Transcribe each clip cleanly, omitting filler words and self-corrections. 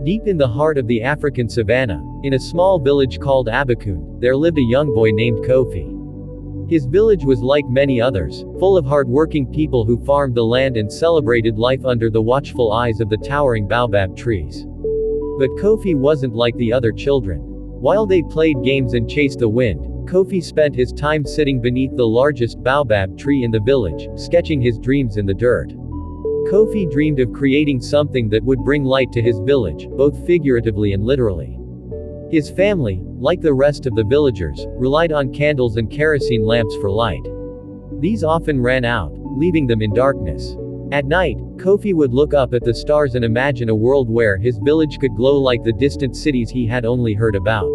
Deep in the heart of the African savanna, in a small village called Abokunde, there lived a young boy named Kofi. His village was like many others, full of hard-working people who farmed the land and celebrated life under the watchful eyes of the towering baobab trees. But Kofi wasn't like the other children. While they played games and chased the wind, Kofi spent his time sitting beneath the largest baobab tree in the village, sketching his dreams in the dirt. Kofi dreamed of creating something that would bring light to his village, both figuratively and literally. His family, like the rest of the villagers, relied on candles and kerosene lamps for light. These often ran out, leaving them in darkness. At night, Kofi would look up at the stars and imagine a world where his village could glow like the distant cities he had only heard about.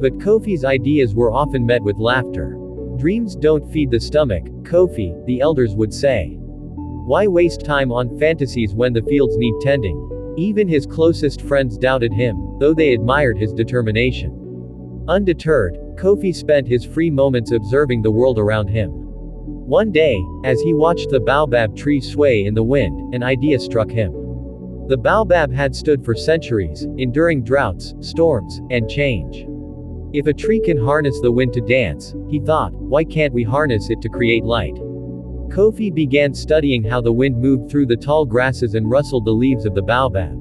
But Kofi's ideas were often met with laughter. Dreams don't feed the stomach, Kofi, the elders would say. Why waste time on fantasies when the fields need tending? Even his closest friends doubted him, though they admired his determination. Undeterred, Kofi spent his free moments observing the world around him. One day, as he watched the baobab tree sway in the wind, an idea struck him. The baobab had stood for centuries, enduring droughts, storms, and change. If a tree can harness the wind to dance, he thought, why can't we harness it to create light? Kofi began studying how the wind moved through the tall grasses and rustled the leaves of the baobab.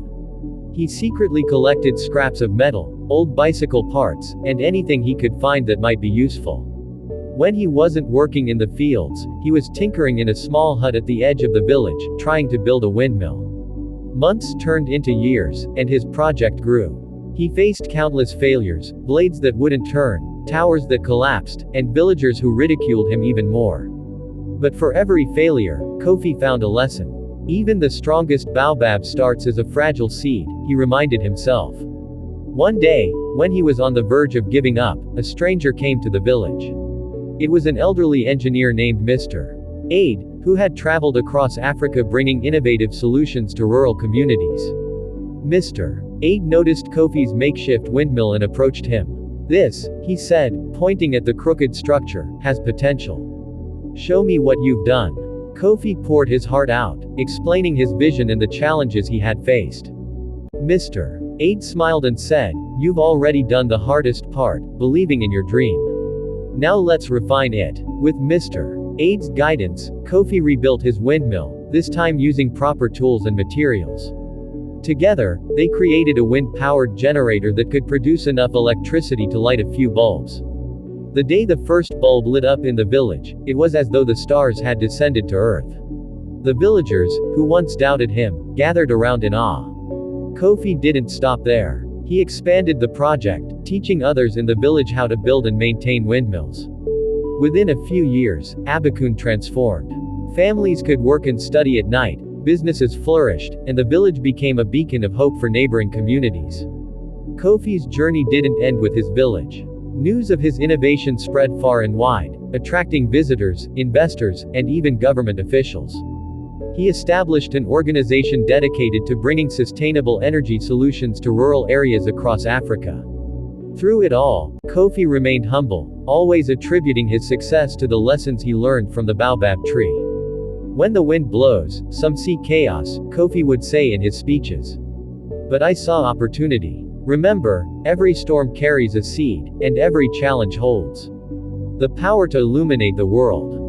He secretly collected scraps of metal, old bicycle parts, and anything he could find that might be useful. When he wasn't working in the fields, he was tinkering in a small hut at the edge of the village, trying to build a windmill. Months turned into years, and his project grew. He faced countless failures, blades that wouldn't turn, towers that collapsed, and villagers who ridiculed him even more. But for every failure, Kofi found a lesson. Even the strongest baobab starts as a fragile seed, he reminded himself. One day, when he was on the verge of giving up, a stranger came to the village. It was an elderly engineer named Mr. Aid, who had traveled across Africa bringing innovative solutions to rural communities. Mr. Aid noticed Kofi's makeshift windmill and approached him. This, he said, pointing at the crooked structure, has potential. Show me what you've done. Kofi poured his heart out, explaining his vision and the challenges he had faced. Mr. Aid smiled and said, you've already done the hardest part, believing in your dream. Now let's refine it. With Mr. Aid's guidance, Kofi rebuilt his windmill, this time using proper tools and materials. Together, they created a wind-powered generator that could produce enough electricity to light a few bulbs. The day the first bulb lit up in the village, it was as though the stars had descended to earth. The villagers, who once doubted him, gathered around in awe. Kofi didn't stop there. He expanded the project, teaching others in the village how to build and maintain windmills. Within a few years, Abokunde transformed. Families could work and study at night, businesses flourished, and the village became a beacon of hope for neighboring communities. Kofi's journey didn't end with his village. News of his innovation spread far and wide, attracting visitors, investors, and even government officials. He established an organization dedicated to bringing sustainable energy solutions to rural areas across Africa. Through it all, Kofi remained humble, always attributing his success to the lessons he learned from the baobab tree. When the wind blows, some see chaos, Kofi would say in his speeches. But I saw opportunity. Remember, every storm carries a seed, and every challenge holds the power to illuminate the world.